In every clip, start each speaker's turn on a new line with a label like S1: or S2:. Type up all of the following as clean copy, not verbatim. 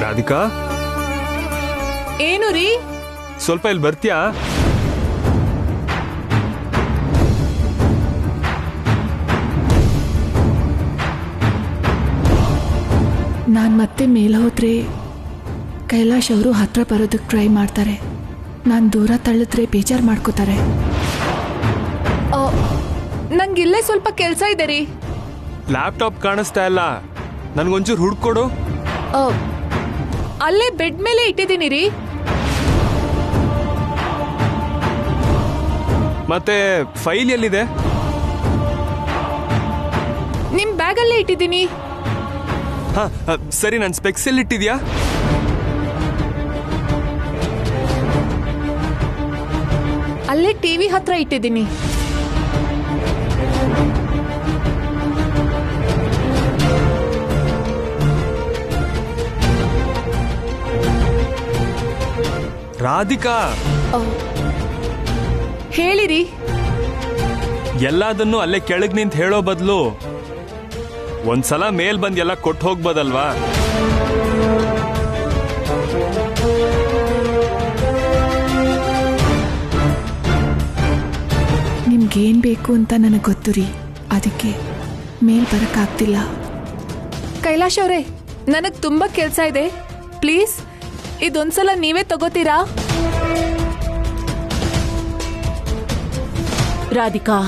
S1: ರಾಧಿಕಾ,
S2: ಏನು ರೀ?
S1: ಸ್ವಲ್ಪ ಇಲ್ಲಿ ಬರ್ತೀಯಾ?
S2: ನಾನು ಮತ್ತೆ ಮೇಲೆ ಹೋದ್ರೆ ಕೈಲಾಶ್ ಅವರು ಹತ್ರ ಬರೋದಕ್ಕೆ ಟ್ರೈ ಮಾಡ್ತಾರೆ. ನಾನು ದೂರ ತಳ್ಳಿದ್ರೆ ಬೇಜಾರು ಮಾಡ್ಕೋತಾರೆ. ನಂಗಿಲ್ಲೇ ಸ್ವಲ್ಪ ಕೆಲಸ ಇದೆ ರೀ.
S1: ಲ್ಯಾಪ್ಟಾಪ್ ಕಾಣಿಸ್ತಾ ಇಲ್ಲ, ನನ್ಗೊಂಚೂರು ಹುಡ್ಕೊಡು.
S2: ಅಲ್ಲೇ ಬೆಡ್ ಮೇಲೆ ಇಟ್ಟಿದ್ದೀನಿ ರೀ.
S1: ಮತ್ತೆ ಫೈಲ್ ಎಲ್ಲಿದೆ?
S2: ನಿಮ್ ಬ್ಯಾಗಲ್ಲೇ ಇಟ್ಟಿದ್ದೀನಿ.
S1: ಹಾ ಸರಿ, ನನ್ನ ಸ್ಪೆಕ್ಸ್ ಎಲ್ಲಿ ಇಟ್ಟಿದ್ಯಾ?
S2: ಅಲ್ಲೇ ಟಿವಿ ಹತ್ರ ಇಟ್ಟಿದ್ದೀನಿ.
S1: ರಾಧಿಕಾ,
S2: ಹೇಳಿರಿ.
S1: ಎಲ್ಲದನ್ನು ಅಲ್ಲೇ ಕೆಳಗ್ ನಿಂತ ಹೇಳೋ ಬದಲು ಒಂದ್ಸಲ ಮೇಲ್ ಬಂದ್ ಎಲ್ಲ ಕೊಟ್ಟು ಹೋಗ್ಬೋದಲ್ವಾ?
S2: ನಿಮ್ಗೇನ್ ಬೇಕು ಅಂತ ನನಗೆ ಗೊತ್ತು ರೀ, ಅದಕ್ಕೆ ಮೇಲ್ ಬರಕ್ಕಾಗ್ತಿಲ್ಲ. ಕೈಲಾಶ್ ಅವರೇ, ನನಗ್ ತುಂಬಾ ಕೆಲಸ ಇದೆ. ಪ್ಲೀಸ್ ಇದೊಂದ್ಸಲ ನೀವೇ ತಗೋತೀರಾ?
S3: ರಾಧಿಕಾ,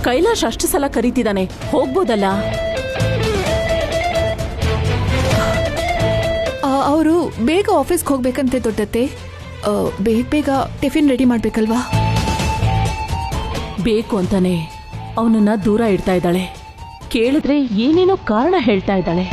S3: ಕೈಲಾಶ್ ಅಷ್ಟು ಸಲ ಕರೀತಿದ್ದಾನೆ, ಹೋಗ್ಬೋದಲ್ಲ?
S2: ಅವರು ಬೇಗ ಆಫೀಸ್ಗೆ ಹೋಗ್ಬೇಕಂತೆ ದೊಡ್ಡತ್ತೆ. ಬೇಗ ಬೇಗ ಟಿಫಿನ್ ರೆಡಿ ಮಾಡ್ಬೇಕಲ್ವಾ?
S3: ಬೇಕು ಅಂತಾನೆ ಅವನನ್ನ ದೂರ ಇಡ್ತಾ ಇದ್ದಾಳೆ. ಕೇಳಿದ್ರೆ ಏನೇನೋ ಕಾರಣ ಹೇಳ್ತಾ ಇದ್ದಾಳೆ.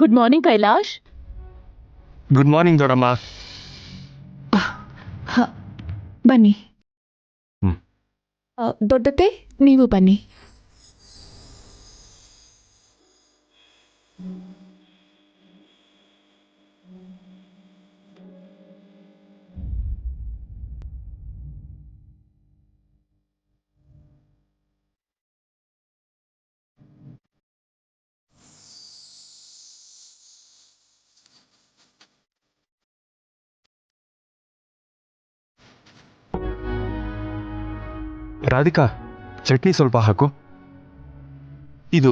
S3: Good morning Kailash.
S1: Good morning ದೊಡ್ಡಮ್ಮ.
S2: ಬನ್ನಿ. ದೊಡ್ಡತ್ತೆ, ನೀವು ಬನ್ನಿ.
S1: ರಾಧಿಕಾ, ಚಟ್ನಿ ಸ್ವಲ್ಪ ಹಾಕು. ಇದು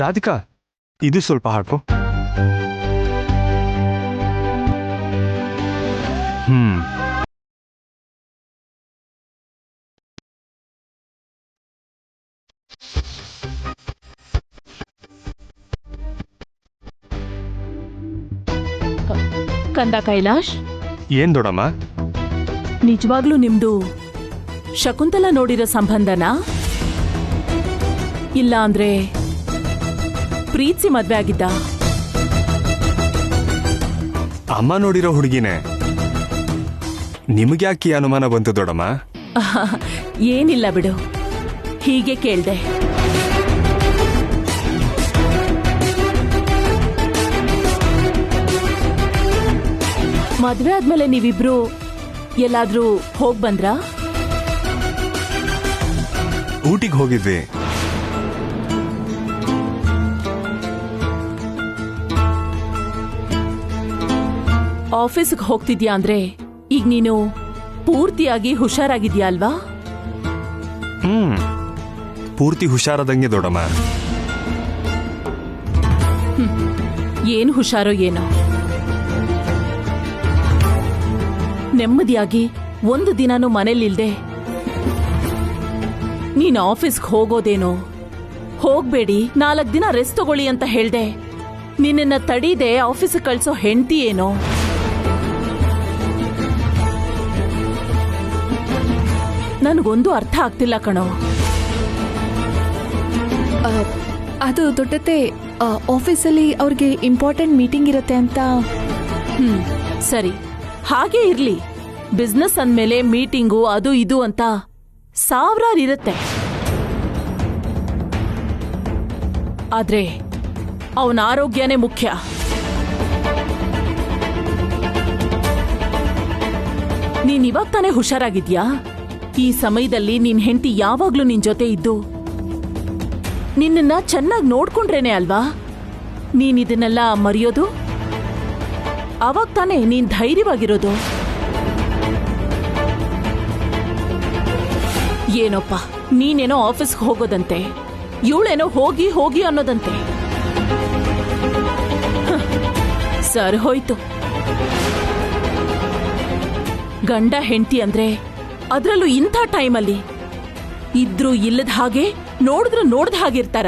S1: ರಾಧಿಕಾ, ಇದು ಸ್ವಲ್ಪ ಹಾಕು.
S3: ಕಂದ ಕೈಲಾಶ್,
S1: ಏನ್ ದೊಡ್ಡಮ್ಮ?
S3: ನಿಜವಾಗ್ಲೂ ನಿಮ್ದು ಶಕುಂತಲಾ ನೋಡಿರೋ ಸಂಬಂಧನಾ? ಇಲ್ಲ ಅಂದ್ರೆ ಪ್ರೀತಿಸಿ ಮದ್ವೆ ಆಗಿದ್ದ?
S1: ಅಮ್ಮ ನೋಡಿರೋ ಹುಡುಗಿನೇ. ನಿಮ್ಗ್ಯಾಕೆ ಅನುಮಾನ ಬಂತು ದೊಡ್ಡಮ್ಮ?
S3: ಏನಿಲ್ಲ ಬಿಡು, ಹೀಗೆ ಕೇಳ್ದೆ. ಮದ್ವೆ ಆದ್ಮೇಲೆ ನೀವಿಬ್ರು ಎಲ್ಲಾದ್ರೂ ಹೋಗ್ ಬಂದ್ರಾ?
S1: ಊಟಿಗೆ ಹೋಗಿದ್ವಿ.
S3: ಆಫೀಸ್ಗೆ ಹೋಗ್ತಿದ್ಯಾ ಅಂದ್ರೆ ಈಗ ನೀನು ಪೂರ್ತಿಯಾಗಿ ಹುಷಾರಾಗಿದ್ಯಾ ಅಲ್ವಾ?
S1: ಪೂರ್ತಿ ಹುಷಾರಾದಂಗೆ ದೊಡ್ಡಮ್ಮ.
S3: ಏನು ಹುಷಾರೋ ಏನೋ. ನೆಮ್ಮದಿಯಾಗಿ ಒಂದು ದಿನಾನು ಮನೇಲಿಲ್ದೆ ನೀನು ಆಫೀಸ್ಗೆ ಹೋಗೋದೇನೋ. ಹೋಗ್ಬೇಡಿ, 4 ದಿನ ರೆಸ್ಟ್ ತಗೊಳ್ಳಿ ಅಂತ ಹೇಳ್ದೆ. ನಿನ್ನ ತಡೀದೆ ಆಫೀಸ್ ಕಳ್ಸೋ ಹೆಂಡತಿ ಏನೋ. ನನಗೊಂದು ಅರ್ಥ ಆಗ್ತಿಲ್ಲ ಕಣೋ.
S2: ಅದು ದೊಡ್ಡತೆ, ಆಫೀಸಲ್ಲಿ ಅವ್ರಿಗೆ ಇಂಪಾರ್ಟೆಂಟ್ ಮೀಟಿಂಗ್ ಇರುತ್ತೆ ಅಂತ.
S3: ಸರಿ, ಹಾಗೇ ಇರ್ಲಿ. ಬಿಸ್ನೆಸ್ ಅಂದ್ಮೇಲೆ ಮೀಟಿಂಗು ಅದು ಇದು ಅಂತ ಸಾವಿರಾರು ಇರುತ್ತೆ. ಆದ್ರೆ ಅವನ ಆರೋಗ್ಯನೇ ಮುಖ್ಯ. ನೀನ್ ಇವಾಗ ತಾನೇ ಹುಷಾರಾಗಿದ್ಯಾ? ಈ ಸಮಯದಲ್ಲಿ ನಿನ್ ಹೆಂಡತಿ ಯಾವಾಗ್ಲೂ ನಿನ್ ಜೊತೆ ಇದ್ದು ನಿನ್ನನ್ನ ಚೆನ್ನಾಗಿ ನೋಡ್ಕೊಂಡ್ರೇನೆ ಅಲ್ವಾ ನೀನ್ ಇದನ್ನೆಲ್ಲ ಮರೆಯೋದು? ಅವಾಗ ತಾನೇ ನೀನ್ ಧೈರ್ಯವಾಗಿರೋದು. ಏನೋಪ್ಪ, ನೀನೇನೋ ಆಫೀಸ್ಗೆ ಹೋಗೋದಂತೆ, ಇವಳೇನೋ ಹೋಗಿ ಹೋಗಿ ಅನ್ನೋದಂತೆ. ಸರ್ ಹೋಯ್ತು. ಗಂಡ ಹೆಂಡತಿ ಅಂದ್ರೆ ಅದ್ರಲ್ಲೂ ಇಂಥ ಟೈಮಲ್ಲಿ ಇದ್ರೂ ಇಲ್ಲದ ಹಾಗೆ, ನೋಡಿದ್ರು ನೋಡ್ದ ಹಾಗಿರ್ತಾರ?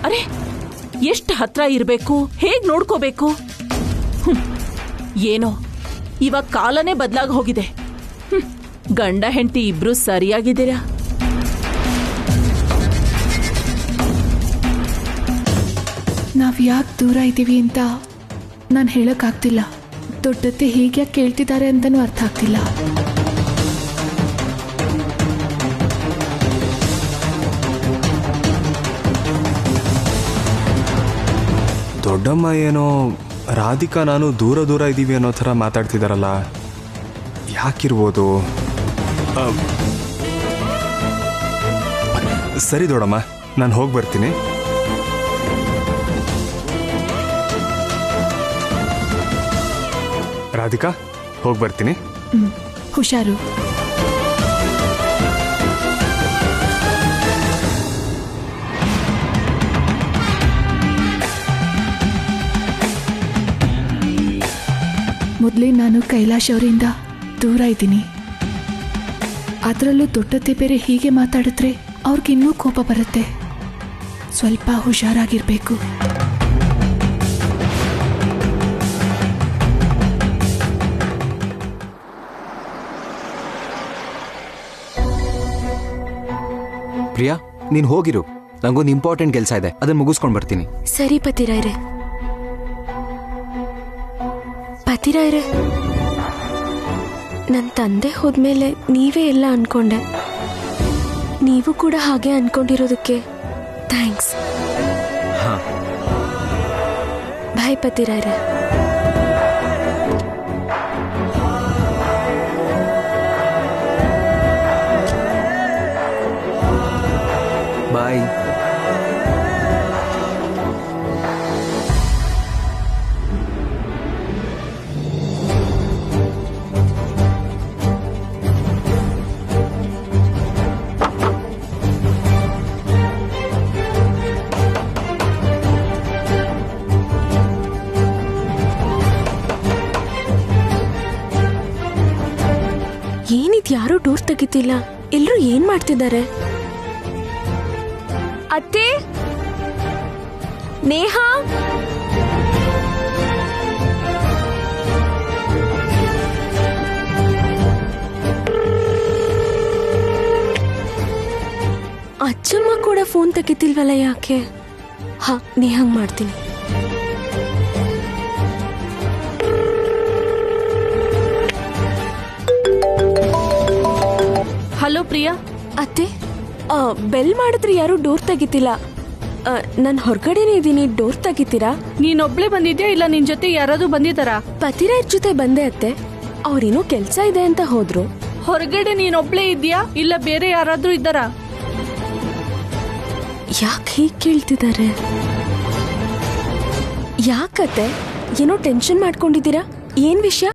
S3: ಅರೆ, ಎಷ್ಟು ಹತ್ರ ಇರಬೇಕು, ಹೇಗ್ ನೋಡ್ಕೋಬೇಕು? ಏನೋ ಇವಾಗ ಕಾಲನೇ ಬದಲಾಗಿ ಹೋಗಿದೆ. ಗಂಡ ಹೆಂಡತಿ ಇಬ್ರು ಸರಿಯಾಗಿದ್ದೀರಾ?
S2: ನಾವ್ ಯಾಕೆ ದೂರ ಇದ್ದೀವಿ ಅಂತ ನಾನು ಹೇಳಕ್ಕಾಗ್ತಿಲ್ಲ. ದೊಡ್ಡತ್ತೆ ಹೀಗ್ಯಾಕೆ ಕೇಳ್ತಿದ್ದಾರೆ ಅಂತನೂ ಅರ್ಥ ಆಗ್ತಿಲ್ಲ.
S1: ದೊಡ್ಡಮ್ಮ ಏನೋ ರಾಧಿಕಾ ನಾನು ದೂರ ದೂರ ಇದ್ದೀವಿ ಅನ್ನೋ ಥರ ಮಾತಾಡ್ತಿದಾರಲ್ಲ, ಯಾಕಿರ್ಬೋದು? ಸರಿ ದೊಡ್ಡಮ್ಮ, ನಾನು ಹೋಗಿ ಬರ್ತೀನಿ. ರಾಧಿಕಾ, ಹೋಗಿ ಬರ್ತೀನಿ.
S2: ಹುಷಾರು. ಮೊದಲೇ ನಾನು ಕೈಲಾಶ್ ಅವರಿಂದ ದೂರ ಇದ್ದೀನಿ. ಅದರಲ್ಲೂ ದೊಡ್ಡತೆ ಬೇರೆ ಹೀಗೆ ಮಾತಾಡಿದ್ರೆ ಅವ್ರಿಗಿನ್ನೂ ಕೋಪ ಬರುತ್ತೆ. ಸ್ವಲ್ಪ ಹುಷಾರಾಗಿರ್ಬೇಕು.
S4: ಪ್ರಿಯಾ, ನೀನ್ ಹೋಗಿರು. ನಂಗೊಂದು ಇಂಪಾರ್ಟೆಂಟ್ ಕೆಲಸ ಇದೆ, ಅದನ್ನ ಮುಗಿಸ್ಕೊಂಡ್ ಬರ್ತೀನಿ.
S5: ಸರಿ ಪತಿರಾಯ್ರೆ. ಪತಿರಾಯ್ರೆ, ನನ್ನ ತಂದೆ ಹೋದ್ಮೇಲೆ ನೀವೇ ಎಲ್ಲ ಅನ್ಕೊಂಡೆ. ನೀವು ಕೂಡ ಹಾಗೆ ಅನ್ಕೊಂಡಿರೋದಕ್ಕೆ ಥ್ಯಾಂಕ್ಸ್. ಬಾಯ್ ಪತಿರಾಯ್ರೆ.
S4: ಬಾಯ್.
S5: ಏನಿದ್ಯಾರೂ ಡೋರ್ ತೆಗಿತಿಲ್ಲ. ಎಲ್ರೂ ಏನ್ ಮಾಡ್ತಿದ್ದಾರೆ? ಅತ್ತೆ, ನೇಹಾ, ಅಚ್ಚಮ್ಮ ಕೂಡ ಫೋನ್ ತೆಗಿತಿಲ್ವಲ್ಲ, ಯಾಕೆ? ಹಾ, ನೇಹಂಗ್ ಮಾಡ್ತೀನಿ.
S3: ಹಲೋ ಪ್ರಿಯಾ.
S5: ಅತ್ತೆ, ಬೆಲ್ ಮಾಡಿದ್ರೆ ಯಾರು ಡೋರ್ ತೆಗಿತಿಲ್ಲ. ನಾನು ಹೊರಗಡೆನೇ ಇದ್ದೀನಿ, ಡೋರ್ ತೆಗಿತೀರಾ?
S3: ನೀನೊಬ್ಳೆ ಬಂದಿದ್ಯಾ ಇಲ್ಲ ನಿನ್ ಜೊತೆ ಯಾರಾದ್ರೂ ಬಂದಿದ್ದಾರಾ?
S5: ಪತಿರಾಯ್ ಜೊತೆ ಬಂದೆ ಅತ್ತೆ. ಅವ್ರೇನೋ ಕೆಲ್ಸ ಇದೆ ಅಂತ ಹೋದ್ರು.
S3: ಹೊರಗಡೆ ನೀನೊಬ್ಳೆ ಇದ್ಯಾ ಇಲ್ಲ ಬೇರೆ ಯಾರಾದ್ರೂ ಇದ್ದಾರಾ?
S5: ಯಾಕೆ ಹೀಗೆ ಕೇಳ್ತಿದ್ದಾರೆ? ಯಾಕತ್ತೆ, ಏನೋ ಟೆನ್ಷನ್ ಮಾಡ್ಕೊಂಡಿದ್ದೀರಾ? ಏನ್ ವಿಷಯ?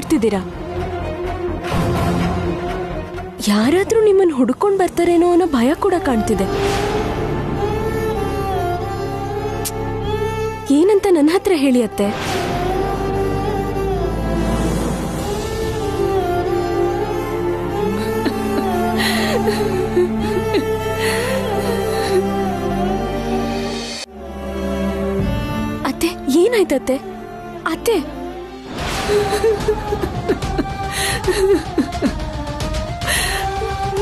S5: ಮುಚ್ಚಿಡ್ತಿದ್ದೀರಾ. ಯಾರಾದ್ರೂ ನಿಮ್ಮನ್ನು ಹುಡುಕೊಂಡು ಬರ್ತಾರೇನೋ ಅನ್ನೋ ಭಯ ಕೂಡ ಕಾಣ್ತಿದೆ. ಏನಂತ ನನ್ನ ಹತ್ರ ಹೇಳಿ ಅತ್ತೆ. ಅತ್ತೆ ಏನಾಯ್ತತ್ತೆ? ಅತ್ತೆ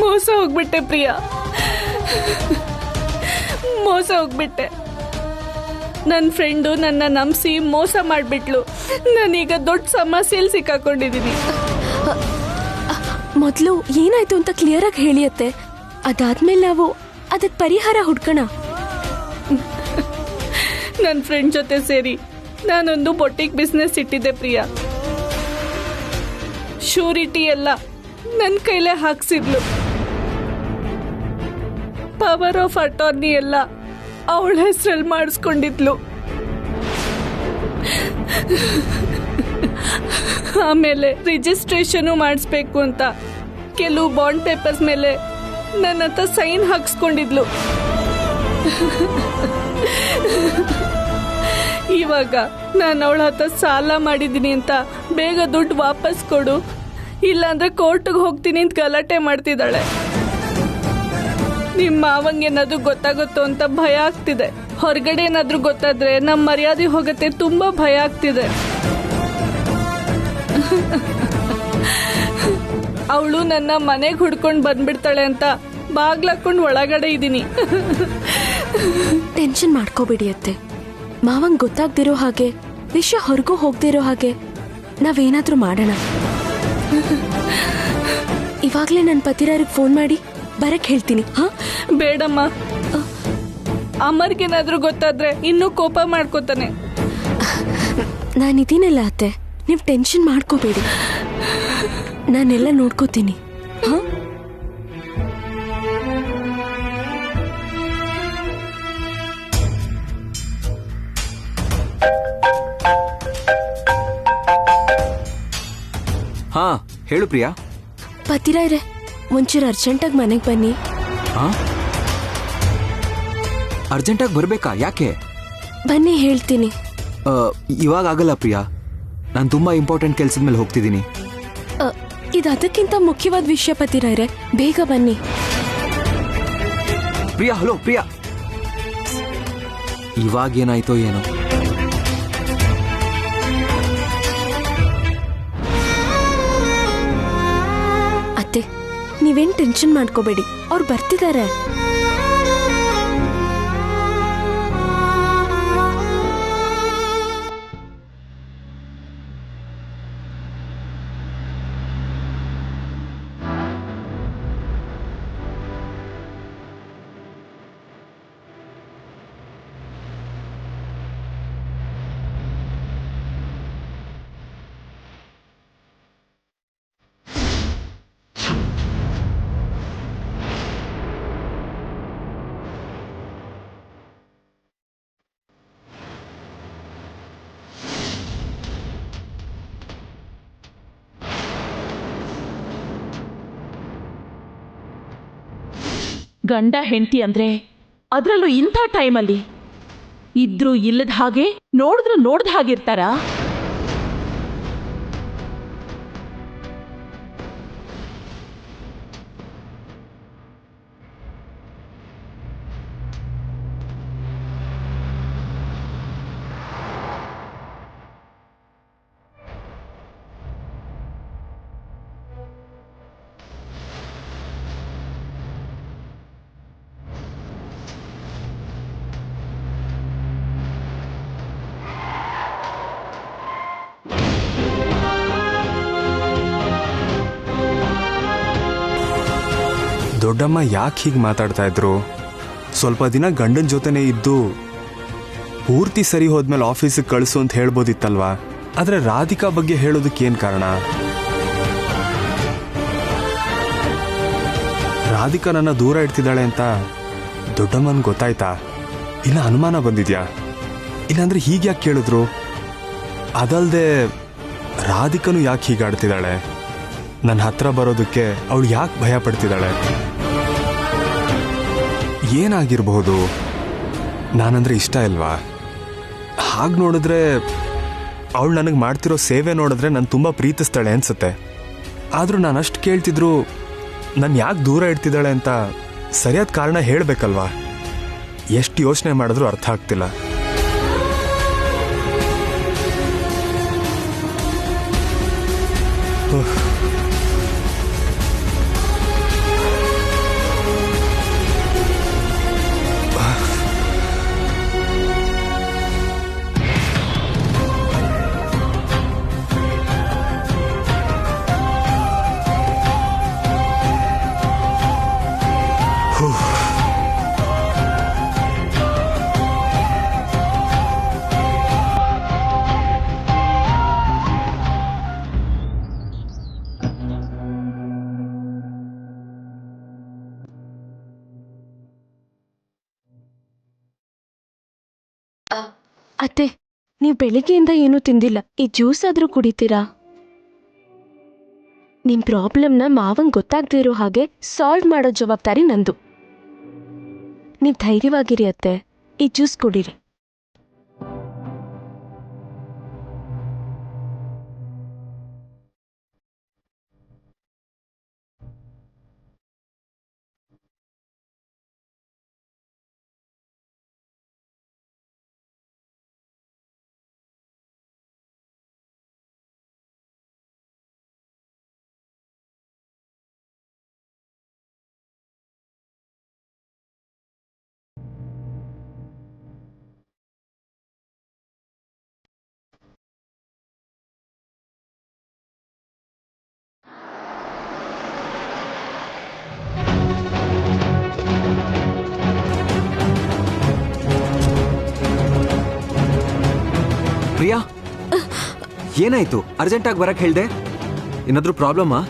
S3: ಮೋಸ ಹೋಗ್ಬಿಟ್ಟೆ ಪ್ರಿಯಾ, ಮೋಸ ಹೋಗ್ಬಿಟ್ಟೆ. ನನ್ನ ಫ್ರೆಂಡು ನನ್ನ ನಂಬಿಸಿ ಮೋಸ ಮಾಡಿಬಿಟ್ಲು. ನಾನೀಗ ದೊಡ್ಡ ಸಮಸ್ಯೆಯಲ್ಲಿ ಸಿಕ್ಕಾಕೊಂಡಿದ್ದೀನಿ.
S5: ಮೊದಲು ಏನಾಯ್ತು ಅಂತ ಕ್ಲಿಯರ್ ಆಗಿ ಹೇಳಿ ಅತ್ತೆ. ಅದಾದ್ಮೇಲೆ ನಾವು ಅದಕ್ಕೆ ಪರಿಹಾರ ಹುಡ್ಕೋಣ.
S3: ನನ್ನ ಫ್ರೆಂಡ್ ಜೊತೆ ಸೇರಿ ನಾನೊಂದು ಬೊಟಿಕ್ ಬಿಸ್ನೆಸ್ ಇಟ್ಟಿದ್ದೆ ಪ್ರಿಯಾ. ಶ್ಯೂರಿಟಿ ಎಲ್ಲ ನನ್ನ ಕೈಲೇ ಹಾಕ್ಸಿದ್ಲು. ಪವರ್ ಆಫ್ ಅಟಾರ್ನಿ ಎಲ್ಲ ಅವಳ ಹೆಸರಲ್ಲಿ ಮಾಡಿಸ್ಕೊಂಡಿದ್ಲು. ಆಮೇಲೆ ರಿಜಿಸ್ಟ್ರೇಷನ್ ಮಾಡಿಸ್ಬೇಕು ಅಂತ ಕೆಲವು ಬಾಂಡ್ ಪೇಪರ್ಸ್ ಮೇಲೆ ನನ್ನ ಹತ್ರ ಸೈನ್ ಹಾಕ್ಸ್ಕೊಂಡಿದ್ಲು. ಇವಾಗ ನಾನು ಅವಳ ಹತ್ರ ಸಾಲ ಮಾಡಿದ್ದೀನಿ ಅಂತ ಬೇಗ ದುಡ್ಡು ವಾಪಸ್ ಕೊಡು, ಇಲ್ಲಾಂದ್ರೆ ಕೋರ್ಟ್ಗೆ ಹೋಗ್ತೀನಿ ಅಂತ ಗಲಾಟೆ ಮಾಡ್ತಿದ್ದಾಳೆ. ನಿಮ್ಮ ಮಾವಂಗೆ ಏನಾದ್ರೂ ಗೊತ್ತಾಗುತ್ತೋ ಅಂತ ಭಯ ಆಗ್ತಿದೆ. ಹೊರಗಡೆ ಏನಾದ್ರೂ ಗೊತ್ತಾದ್ರೆ ನಮ್ಮ ಮರ್ಯಾದೆ ಹೋಗತ್ತೆ, ತುಂಬಾ ಭಯ ಆಗ್ತಿದೆ. ಅವಳು ನನ್ನ ಮನೆಗೆ ಹುಡ್ಕೊಂಡು ಬಂದ್ಬಿಡ್ತಾಳೆ ಅಂತ ಬಾಗ್ಲಾಕೊಂಡು ಒಳಗಡೆ ಇದ್ದೀನಿ.
S5: ಟೆನ್ಷನ್ ಮಾಡ್ಕೋಬೇಡಿ ಅತ್ತೆ. ಮಾವಂಗ್ ಗೊತ್ತಾಗ್ದಿರೋ ಹಾಗೆ, ವಿಷಯ ಹೊರಗೂ ಹೋಗ್ದಿರೋ ಹಾಗೆ ನಾವೇನಾದ್ರೂ ಮಾಡೋಣ. ಇವಾಗ್ಲೇ ನನ್ನ ಪತಿರಾರಿಗೆ ಫೋನ್ ಮಾಡಿ ಬರಕ್ ಹೇಳ್ತೀನಿ. ಹಾ
S3: ಬೇಡಮ್ಮ, ಅಮರ್ಗೇನಾದ್ರೂ ಗೊತ್ತಾದ್ರೆ ಇನ್ನೂ ಕೋಪ ಮಾಡ್ಕೋತಾನೆ.
S5: ನಾನಿದ್ದೀನಲ್ಲ ಅತ್ತೆ, ನೀವು ಟೆನ್ಷನ್ ಮಾಡ್ಕೋಬೇಡಿ. ನಾನೆಲ್ಲ ನೋಡ್ಕೋತೀನಿ. ಹಾ
S4: ಹಾ ಹೇಳು ಪ್ರಿಯಾ.
S5: ಪತಿರಾಯ್ರೆ, ಒಂಚೂರು ಅರ್ಜೆಂಟಾಗಿ ಮನೆಗೆ ಬನ್ನಿ.
S4: ಹಾ ಅರ್ಜೆಂಟಾಗಿ ಬರ್ಬೇಕಾ? ಯಾಕೆ?
S5: ಬನ್ನಿ ಹೇಳ್ತೀನಿ.
S4: ಇವಾಗ ಆಗಲ್ಲ ಪ್ರಿಯಾ, ನಾನು ತುಂಬಾ ಇಂಪಾರ್ಟೆಂಟ್ ಕೆಲ್ಸದ ಮೇಲೆ ಹೋಗ್ತಿದ್ದೀನಿ.
S5: ಇದು ಅದಕ್ಕಿಂತ ಮುಖ್ಯವಾದ ವಿಷಯ ಪತಿರಾಯ್ರೆ, ಬೇಗ ಬನ್ನಿ.
S4: ಪ್ರಿಯಾ, ಹಲೋ ಪ್ರಿಯಾ. ಇವಾಗ ಏನಾಯ್ತೋ ಏನೋ.
S5: ಅತ್ತೆ, ನೀವೇನ್ ಟೆನ್ಷನ್ ಮಾಡ್ಕೋಬೇಡಿ, ಅವ್ರು ಬರ್ತಿದ್ದಾರೆ.
S3: ಗಂಡ ಹೆಂಡತಿ ಅಂದ್ರೆ ಅದರಲ್ಲೂ ಇಂಥ ಟೈಮಲ್ಲಿ ಇದ್ರೂ ಇಲ್ಲದ ಹಾಗೆ, ನೋಡಿದ್ರು ನೋಡ್ದ ಹಾಗಿರ್ತಾರಾ?
S1: ದೊಡ್ಡಮ್ಮ ಯಾಕೆ ಹೀಗೆ ಮಾತಾಡ್ತಾ ಇದ್ರು? ಸ್ವಲ್ಪ ದಿನ ಗಂಡನ ಜೊತೆನೇ ಇದ್ದು ಪೂರ್ತಿ ಸರಿ ಹೋದ್ಮೇಲೆ ಆಫೀಸಿಗೆ ಕಳಿಸು ಅಂತ ಹೇಳ್ಬೋದಿತ್ತಲ್ವಾ? ಆದರೆ ರಾಧಿಕಾ ಬಗ್ಗೆ ಹೇಳೋದಕ್ಕೆ ಏನು ಕಾರಣ? ರಾಧಿಕಾ ನನ್ನ ದೂರ ಇಡ್ತಿದ್ದಾಳೆ ಅಂತ ದೊಡ್ಡಮ್ಮನ ಗೊತ್ತಾಯ್ತಾ? ಇಲ್ಲ ಅನುಮಾನ ಬಂದಿದ್ಯಾ? ಇಲ್ಲಾಂದ್ರೆ ಹೀಗೆ ಯಾಕೆ ಕೇಳಿದ್ರು? ಅದಲ್ದೆ ರಾಧಿಕನು ಯಾಕೆ ಹೀಗಾಡ್ತಿದ್ದಾಳೆ? ನನ್ನ ಹತ್ರ ಬರೋದಕ್ಕೆ ಅವಳು ಯಾಕೆ ಭಯ ಪಡ್ತಿದ್ದಾಳೆ? ಏನಾಗಿರಬಹುದು? ನಾನಂದ್ರೆ ಇಷ್ಟ ಇಲ್ವಾ? ಹಾಗೆ ನೋಡಿದ್ರೆ ಅವಳು ನನಗೆ ಮಾಡ್ತಿರೋ ಸೇವೆ ನೋಡಿದ್ರೆ ನಾನು ತುಂಬ ಪ್ರೀತಿಸ್ತಾಳೆ ಅನ್ಸುತ್ತೆ. ಆದರೂ ನಾನು ಅಷ್ಟು ಕೇಳ್ತಿದ್ರು ನಾನು ಯಾಕೆ ದೂರ ಇಡ್ತಿದ್ದಾಳೆ ಅಂತ ಸರಿಯಾದ ಕಾರಣ ಹೇಳಬೇಕಲ್ವಾ? ಎಷ್ಟು ಯೋಚನೆ ಮಾಡಿದ್ರೂ ಅರ್ಥ ಆಗ್ತಿಲ್ಲ.
S5: ಅತ್ತೆ, ನೀವು ಬೆಳಿಗ್ಗೆಯಿಂದ ಏನೂ ತಿಂದಿಲ್ಲ. ಈ ಜ್ಯೂಸ್ ಆದರೂ ಕುಡಿತೀರಾ? ನಿಮ್ಮ ಪ್ರಾಬ್ಲಮ್ನ ಮಾವಂಗೆ ಗೊತ್ತಾಗದೇ ಇರೋ ಹಾಗೆ ಸಾಲ್ವ್ ಮಾಡೋ ಜವಾಬ್ದಾರಿ ನಂದು. ನೀವು ಧೈರ್ಯವಾಗಿರಿ ಅತ್ತೆ, ಈ ಜ್ಯೂಸ್ ಕುಡೀರಿ.
S4: ಪ್ರಿಯಾ, ಏನಾಯ್ತು? ಅರ್ಜೆಂಟಾಗಿ ಬರಕ್ಕೆ ಹೇಳ್ದೆ. ಏನಾದ್ರೂ ಪ್ರಾಬ್ಲಮ್ಮಾ?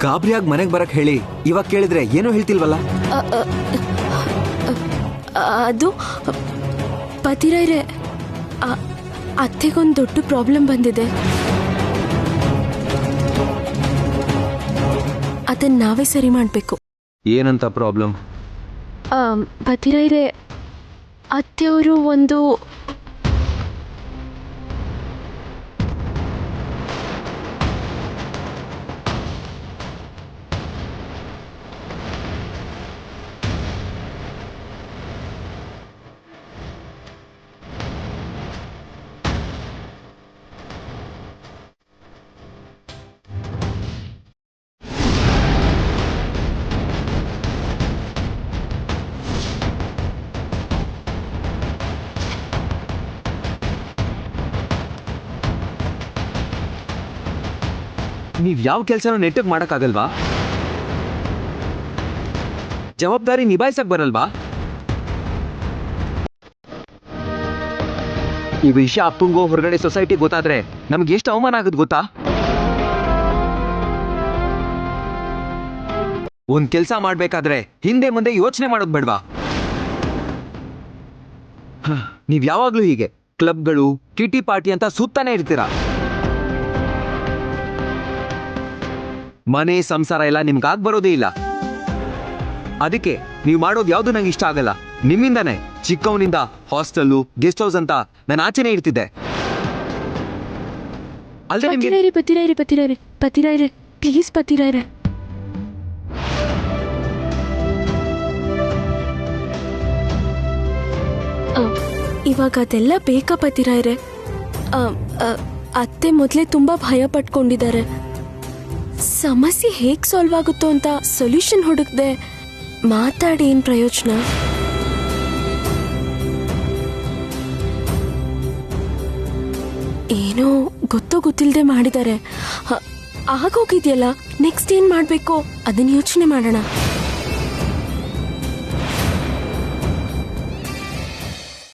S4: ಗಾಬರಿಯಾಗಿ ಮನೆಗೆ ಬರಕ್ ಹೇಳಿ ಇವಾಗ ಕೇಳಿದ್ರೆ ಏನೋ ಹೇಳ್ತಿಲ್ವಲ್ಲ?
S5: ಅದು ಪತಿರೈರೆ, ಅತ್ತೆಗೊಂದು ದೊಡ್ಡ ಪ್ರಾಬ್ಲಮ್ ಬಂದಿದೆ. ಅದನ್ನ ನಾವೇ ಸರಿ ಮಾಡಬೇಕು.
S4: ಏನಂತ ಪ್ರಾಬ್ಲಮ್?
S5: ಪತಿರೈರೆ, ಅತ್ತೆಯವರು ಒಂದು
S4: ನೀವ್ ಯಾವ ಕೆಲಸನೂ ನೆಟ್ಟಗೆ ಮಾಡಕ್ಕಾಗಲ್ವಾ? ಜವಾಬ್ದಾರಿ ನಿಭಾಯಿಸಕ್ ಬರಲ್ವಾ? ಈ ವಿಷಯ ಅಪ್ಪಂಗೋ ಹೊರಗಡೆ ಸೊಸೈಟಿ ಗೊತ್ತಾದ್ರೆ ನಮ್ಗೆ ಎಷ್ಟು ಅವಮಾನ ಆಗುತ್ತೆ ಗೊತ್ತಾ? ಒಂದ್ ಕೆಲಸ ಮಾಡ್ಬೇಕಾದ್ರೆ ಹಿಂದೆ ಮುಂದೆ ಯೋಚನೆ ಮಾಡೋದು ಬೇಡ್ವಾ? ನೀವ್ ಯಾವಾಗ್ಲೂ ಹೀಗೆ ಕ್ಲಬ್ಗಳು, ಕಿಟಿ ಪಾರ್ಟಿ ಅಂತ ಸುತ್ತಾನೆ ಇರ್ತೀರಾ. ಮನೆ ಸಂಸಾರ ಎಲ್ಲ ನಿಮ್ಗಾಗ್ ಬರೋದೇ ಇಲ್ಲ. ಅದಕ್ಕೆ ನೀವು ಮಾಡೋದು ಯಾವುದು ನಂಗೆ ಇಷ್ಟ ಆಗಲ್ಲ. ನಿಮ್ಮಿಂದಾನೆ ಚಿಕ್ಕವನಿಂದ ಹಾಸ್ಟೆಲ್ಲು, ಗೆಸ್ಟ್ ಹೌಸ್ ಅಂತ ನಾನು ಆಚೆನೆ ಇರ್ತಿದ್ದೆ. ಅಲ್ಲದೆ ನಿಮ್ಗೆ
S5: ಪತಿರೈರೆ ಪ್ಲೀಸ್ ಪತಿರೈರೆ. ಇವಾಗ ಅದೆಲ್ಲ ಬೇಕಾ ಪತಿರೈರೆ? ಅತ್ತೆ ಮೊದಲೇ ತುಂಬಾ ಭಯ ಪಟ್ಕೊಂಡಿದ್ದಾರೆ. ಸಮಸ್ಯೆ ಹೇಗೆ ಸಾಲ್ವ್ ಆಗುತ್ತೋ ಅಂತ ಸೊಲ್ಯೂಷನ್ ಹುಡುಕ್ದೆ ಮಾತಾಡಿ ಏನು ಪ್ರಯೋಜನ? ಏನೋ ಗೊತ್ತೋ ಗೊತ್ತಿಲ್ಲದೆ ಮಾಡಿದ್ದಾರೆ. ಆಗೋಗಿದೆಯಲ್ಲ, ನೆಕ್ಸ್ಟ್ ಏನು ಮಾಡಬೇಕು ಅದನ್ನ ಯೋಚನೆ ಮಾಡೋಣ.